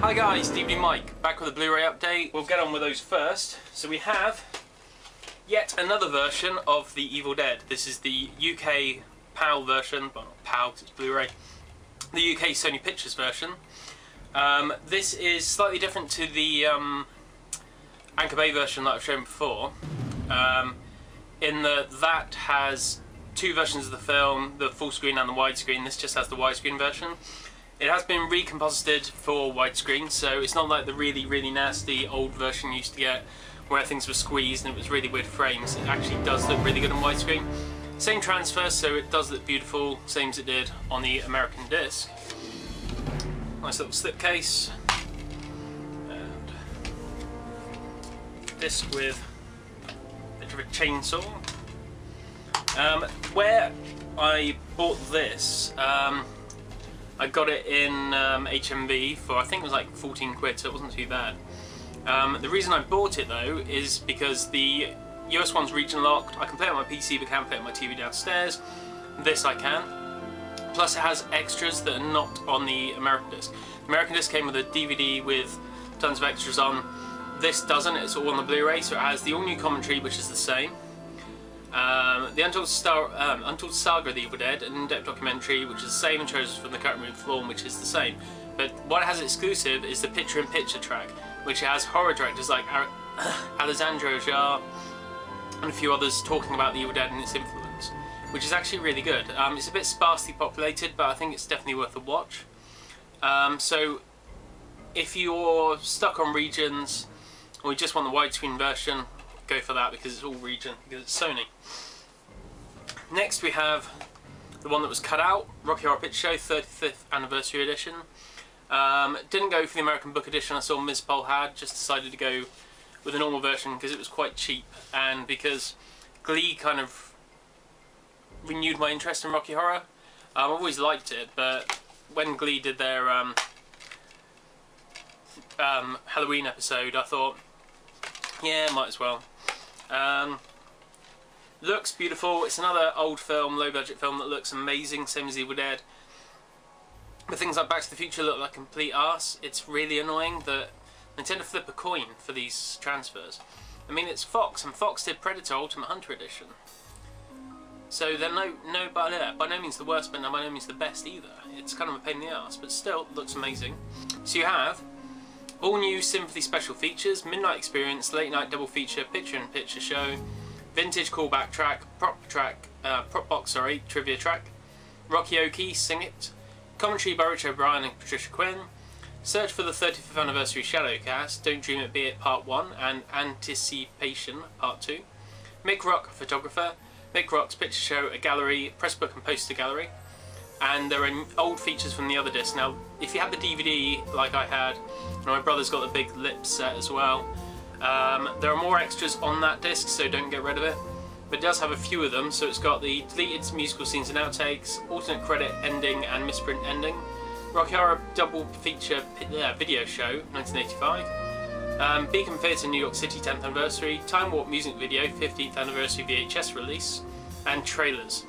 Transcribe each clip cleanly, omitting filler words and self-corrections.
Hi guys, DVD Mike, back with a Blu-ray update. We'll get on with those first. So we have yet another version of The Evil Dead. This is the UK PAL version, well not PAL because it's Blu-ray, the UK Sony Pictures version. This is slightly different to the Anchor Bay version that I've shown before, in that has two versions of the film, the full screen and the widescreen. This just has the widescreen version. It has been recomposited for widescreen, so it's not like the really nasty old version you used to get where things were squeezed and it was really weird frames. It actually does look really good on widescreen. Same transfer, so it does look beautiful, same as it did on the American disc. Nice little slipcase. And disc with a bit of a chainsaw. Where I bought this, I got it in HMV for, I think it was like 14 quid, so it wasn't too bad. The reason I bought it though is because the US one's region locked. I can play it on my PC but can't play it on my TV downstairs. This I can. Plus it has extras that are not on the American disc. The American disc came with a DVD with tons of extras on. This doesn't, it's all on the Blu-ray, so it has the all-new commentary, which is the same. The Untold Saga of the Evil Dead, an in-depth documentary which is the same and shows from the cutting room floor, which is the same. But what it has exclusive is the picture-in-picture track, which has horror directors like Alessandro Jar and a few others talking about the Evil Dead and its influence, which is actually really good. It's a bit sparsely populated, but I think it's definitely worth a watch. So if you're stuck on regions or you just want the widescreen version, go for that because it's all region, because it's Sony. Next we have the one that was cut out, Rocky Horror Picture Show 35th Anniversary Edition. Didn't go for the American Book Edition I saw Ms. Pole had, just decided to go with the normal version because it was quite cheap and because Glee kind of renewed my interest in Rocky Horror. I've always liked it, but when Glee did their Halloween episode, I thought, yeah, might as well. Looks beautiful. It's another old film, low budget film that looks amazing, same as Evil Dead. But things like Back to the Future look like complete arse. It's really annoying that they tend to flip a coin for these transfers. I mean, it's Fox, and Fox did Predator Ultimate Hunter Edition. So they're by no means the worst, but by no means the best either. It's kind of a pain in the arse, but still looks amazing. So you have all new Sympathy special features, Midnight Experience, Late Night Double Feature, Picture-in-Picture Show, Vintage Callback Track, Prop Box, Trivia Track, Rocky Oki, Sing It, Commentary by Rich O'Brien and Patricia Quinn, Search for the 35th Anniversary Shadowcast, Don't Dream It Be It Part 1 and Anticipation Part 2, Mick Rock, Photographer, Mick Rock's Picture Show, a gallery, press book and poster gallery, and there are old features from the other disc. Now, if you have the DVD like I had, and my brother's got the big lip set as well, there are more extras on that disc, so don't get rid of it. But it does have a few of them, so it's got the deleted musical scenes and outtakes, alternate credit ending and misprint ending, Rocky Horror Double Feature Video Show, 1985, Beacon Theatre New York City 10th Anniversary, Time Warp Music Video 15th Anniversary VHS release, and trailers.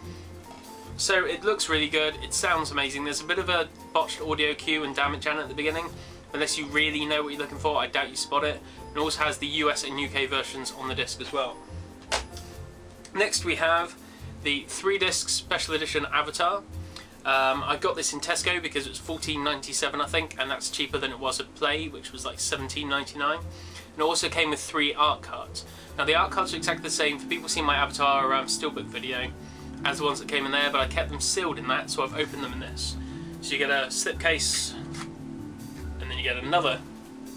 So it looks really good, it sounds amazing. There's a bit of a botched audio cue and damage on it at the beginning. Unless you really know what you're looking for, I doubt you spot it. It also has the US and UK versions on the disc as well. Next we have the 3-disc special edition Avatar. I got this in Tesco because it was $14.97 I think, and that's cheaper than it was at Play, which was like $17.99. And it also came with 3 art cards. Now the art cards are exactly the same. For people seeing my Avatar Steelbook video as the ones that came in there, but I kept them sealed in that, so I've opened them in this. So you get a slipcase, and then you get another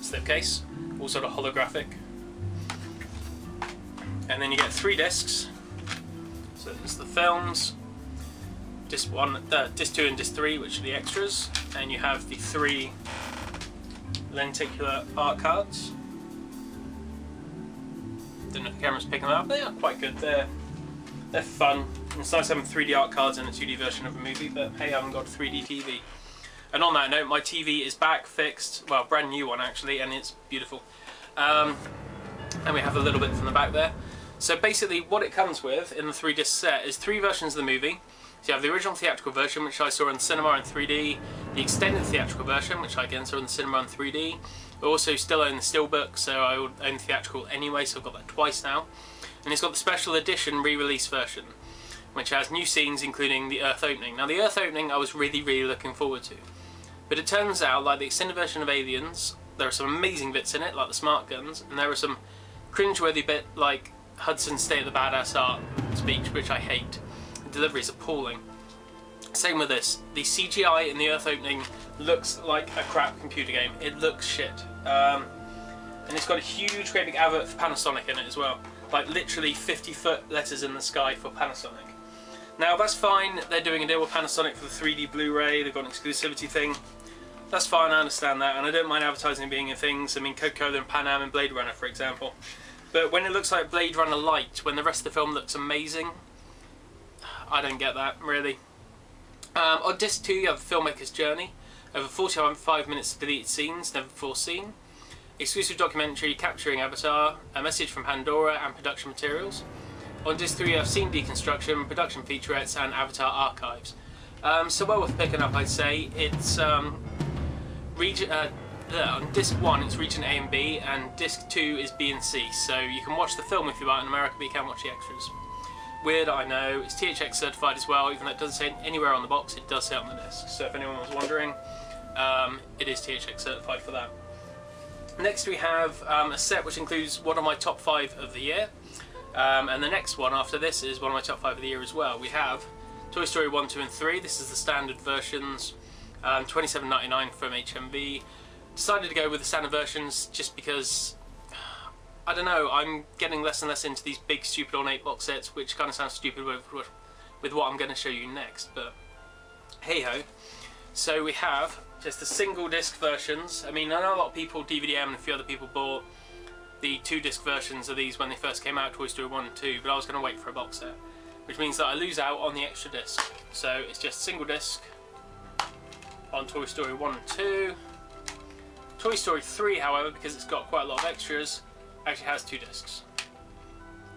slipcase, all sort of holographic. And then you get 3 discs. So there's the films, disc 2 and disc 3, which are the extras, and you have the 3 lenticular art cards. Don't know if the camera's picking them up, they are quite good. They're fun. It's nice having 3D art cards and a 2D version of a movie, but hey, I haven't got a 3D TV. And on that note, my TV is back, fixed, well, brand new one actually, and it's beautiful. And we have a little bit from the back there. So basically what it comes with in the 3-disc set is 3 versions of the movie, So you have the original theatrical version, which I saw in the cinema in 3D, the extended theatrical version, which I again saw in the cinema in 3D. I also still own the steelbook, so I own the theatrical anyway, so I've got that twice now. And it's got the special edition re-release version, which has new scenes including the Earth opening. Now the Earth opening I was really looking forward to. But it turns out, like the extended version of Aliens, there are some amazing bits in it, like the smart guns, and there are some cringeworthy bit like Hudson's State of the Badass Art speech, which I hate. The delivery is appalling. Same with this. The CGI in the Earth opening looks like a crap computer game. It looks shit. And it's got a huge, great big advert for Panasonic in it as well. Like literally 50-foot letters in the sky for Panasonic. Now that's fine, they're doing a deal with Panasonic for the 3D Blu-ray, they've got an exclusivity thing. That's fine, I understand that, and I don't mind advertising being in things. I mean, Coca-Cola and Pan Am and Blade Runner, for example. But when it looks like Blade Runner Light, when the rest of the film looks amazing, I don't get that, really. On disc 2 you have the filmmaker's journey, over 45 minutes of deleted scenes, never before seen. Exclusive documentary capturing Avatar, a message from Pandora, and production materials. On disc 3 you have scene deconstruction, production featurettes, and Avatar archives. So well worth picking up, I'd say. It's on disc 1 it's region A and B, and disc 2 is B and C. So you can watch the film if you buy it in America, but you can't watch the extras. Weird, I know. It's THX certified as well, even though it doesn't say anywhere on the box, it does say on the disc. So if anyone was wondering, it is THX certified for that. Next we have a set which includes one of my top 5 of the year. And the next one after this is one of my top 5 of the year as well. We have Toy Story 1, 2 and 3. This is the standard versions, $27.99 from HMV. Decided to go with the standard versions just because, I don't know, I'm getting less and less into these big stupid ornate box sets, which kind of sounds stupid with what I'm going to show you next, but hey ho. So we have just the single disc versions. I mean, I know a lot of people, DVDM and a few other people, bought the 2-disc versions of these when they first came out, Toy Story 1 and 2, but I was going to wait for a box set, which means that I lose out on the extra disc. So it's just single disc on Toy Story 1 and 2. Toy Story 3, however, because it's got quite a lot of extras, actually has 2 discs.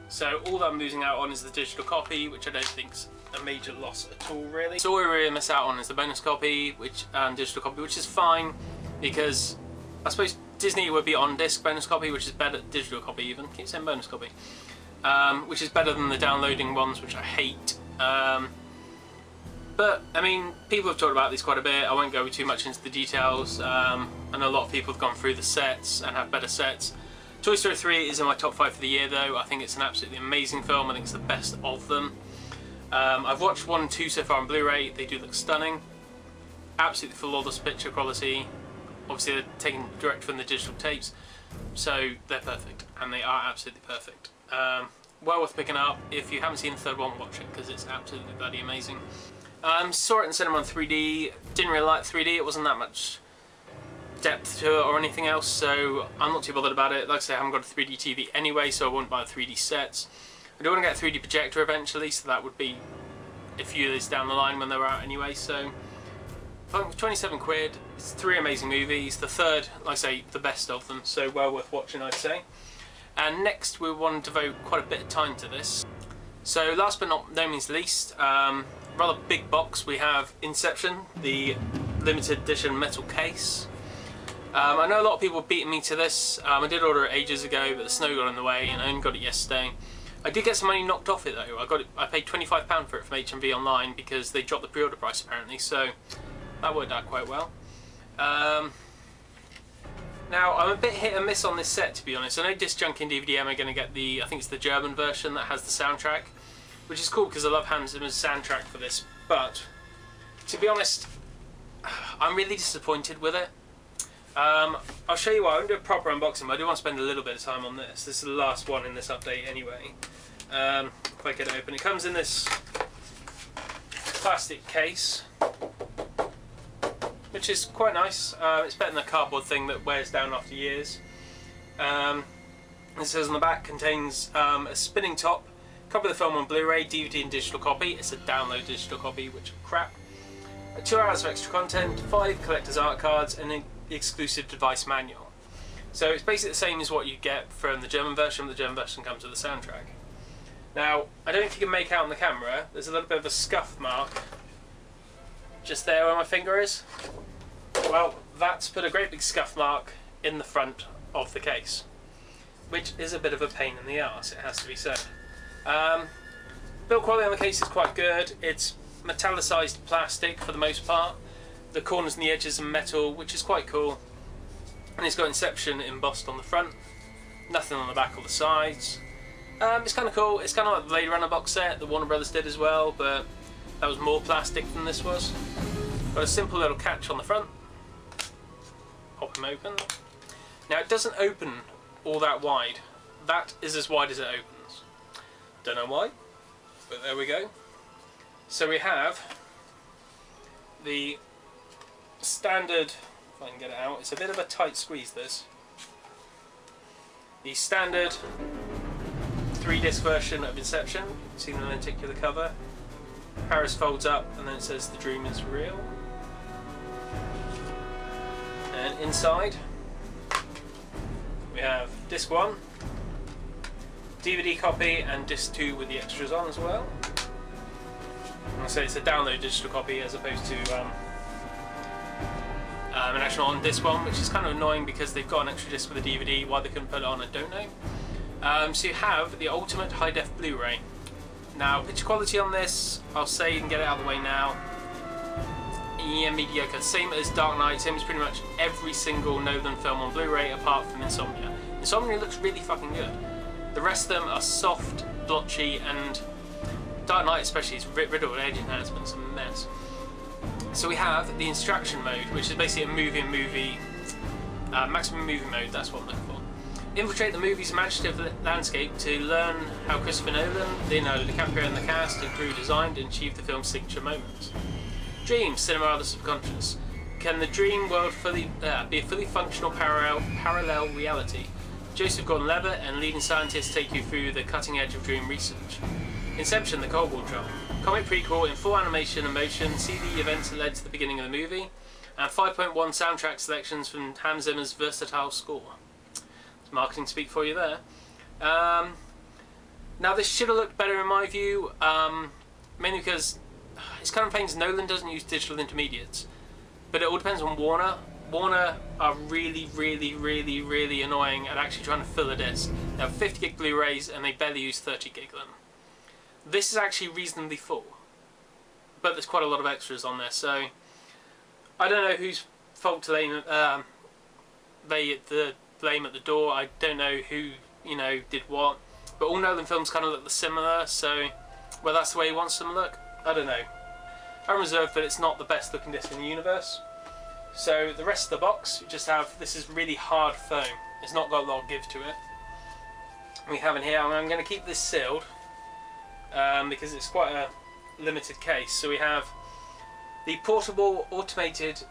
So all that I'm losing out on is the digital copy, which I don't think's a major loss at all, really. So all we really miss out on is the bonus copy, digital copy, which is fine, because I suppose Disney would be on disc bonus copy, which is better, digital copy even, keep saying bonus copy, which is better than the downloading ones, which I hate. But I mean, people have talked about these quite a bit. I won't go too much into the details. I know a lot of people have gone through the sets and have better sets. Toy Story 3 is in my top 5 for the year though. I think it's an absolutely amazing film. I think it's the best of them. I've watched 1 and 2 so far on Blu-ray. They do look stunning. Absolutely flawless picture quality. Obviously they're taken direct from the digital tapes, so they're perfect, and they are absolutely perfect. Well worth picking up. If you haven't seen the third one, watch it, because it's absolutely bloody amazing. Saw it in cinema in 3D, didn't really like 3D, it wasn't that much depth to it or anything else, so I'm not too bothered about it. Like I say, I haven't got a 3D TV anyway, so I won't buy 3D sets. I do want to get a 3D projector eventually, so that would be a few years down the line when they're out anyway, so 27 quid, it's 3 amazing movies, the third, like I say, the best of them, so well worth watching, I'd say. And next we want to devote quite a bit of time to this. So last but not no means least, rather big box, we have Inception, the limited edition metal case. I know a lot of people beating me to this. I did order it ages ago, but the snow got in the way and I only got it yesterday. I did get some money knocked off it though. I paid £25 for it from HMV online because they dropped the pre-order price apparently, so that worked out quite well. Now, I'm a bit hit and miss on this set, to be honest. I know Disc Junk and DVDM are going to get the, I think it's the German version that has the soundtrack, which is cool because I love Hans Zimmer's soundtrack for this, but to be honest, I'm really disappointed with it. I'll show you why. I won't do a proper unboxing, but I do want to spend a little bit of time on this. This is the last one in this update anyway. If I get it open. It comes in this plastic case, which is quite nice. It's better than a cardboard thing that wears down after years. It says on the back contains a spinning top, copy of the film on Blu-ray, DVD and digital copy. It's a download digital copy, which is crap. 2 hours of extra content, 5 collector's art cards, and an exclusive device manual. So it's basically the same as what you get from the German version. The German version comes with the soundtrack. Now, I don't know if you can make out on the camera, there's a little bit of a scuff mark just there where my finger is. Well, that's put a great big scuff mark in the front of the case, which is a bit of a pain in the arse, it has to be said. Build quality on the case is quite good. It's metallicized plastic for the most part. The corners and the edges are metal, which is quite cool. And it's got Inception embossed on the front, nothing on the back or the sides. It's kind of cool. It's kind of like the Blade Runner box set that Warner Brothers did as well, but that was more plastic than this was. Got a simple little catch on the front. Pop them open. Now it doesn't open all that wide. That is as wide as it opens. Don't know why, but there we go. So we have the standard, if I can get it out, it's a bit of a tight squeeze this. The standard 3-disc version of Inception, seen on the lenticular cover. Paris folds up and then it says the dream is real. And inside we have disc 1, DVD copy, and disc 2 with the extras on as well. And so it's a download digital copy as opposed to an actual on disc one, which is kind of annoying because they've got an extra disc with a DVD. Why they couldn't put it on, I don't know. So you have the ultimate high def Blu-ray. Now, picture quality on this, I'll say you can get it out of the way now. Yeah, mediocre. Same as Dark Knight, same as pretty much every single Nolan film on Blu-ray apart from Insomnia. Insomnia looks really fucking good. The rest of them are soft, blotchy, and Dark Knight especially is riddled with edge enhancements, a mess. So we have the Instruction mode, which is basically a movie, maximum movie mode, that's what I'm looking for. Infiltrate the movie's imaginative landscape to learn how Christopher Nolan, Leonardo DiCaprio and the cast and crew designed and achieved the film's signature moments. Dreams, cinema of the subconscious. Can the dream world be a fully functional parallel reality? Joseph Gordon-Levitt and leading scientists take you through the cutting edge of dream research. Inception, the Cold War drama. Comic prequel in full animation and motion, see the events that led to the beginning of the movie, and 5.1 soundtrack selections from Hans Zimmer's versatile score. It's marketing speak for you there. Now this should have looked better in my view, mainly because it's kind of pains Nolan doesn't use digital intermediates, but it all depends on Warner. Warner are really annoying at actually trying to fill a disc. They have 50 gig Blu-rays and they barely use 30 gig of them. This is actually reasonably full, but there's quite a lot of extras on there, so I don't know whose fault to blame. The blame at the door. I don't know who did what, but all Nolan films kind of look similar. So whether that's the way he wants them to look, I don't know. I'm reserved that it's not the best looking disc in the universe. So the rest of the box, you just have, this is really hard foam. It's not got a lot of give to it. We have in here, I'm going to keep this sealed because it's quite a limited case. So we have the portable automated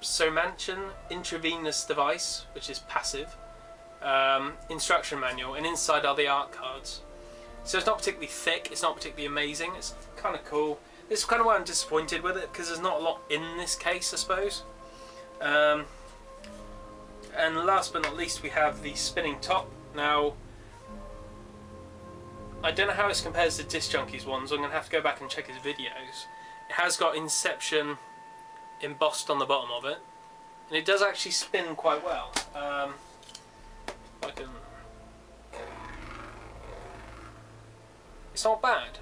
Somanchen intravenous device, which is passive, instruction manual, and inside are the art cards. So it's not particularly thick, it's not particularly amazing, it's kind of cool. This is kind of why I'm disappointed with it, because there's not a lot in this case, I suppose. And last but not least, we have the spinning top. Now, I don't know how this compares to Disc Junkie's ones, I'm going to have to go back and check his videos. It has got Inception embossed on the bottom of it, and it does actually spin quite well. It's not bad.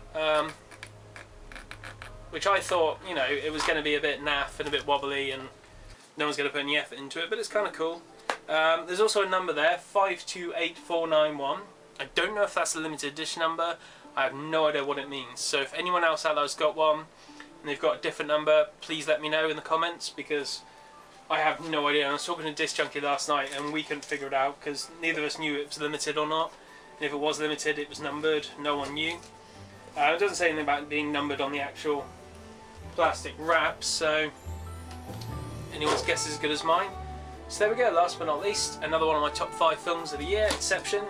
Which I thought, it was going to be a bit naff and a bit wobbly and no one's going to put any effort into it, but it's kind of cool. There's also a number there, 528491. I don't know if that's a limited edition number. I have no idea what it means. So if anyone else out there has got one and they've got a different number, please let me know in the comments, because I have no idea. I was talking to Disc Junkie last night and we couldn't figure it out because neither of us knew it was limited or not. And if it was limited, it was numbered. No one knew. It doesn't say anything about it being numbered on the actual plastic wrap, so anyone's guess is as good as mine. So there we go, last but not least, another one of my top 5 films of the year, Inception.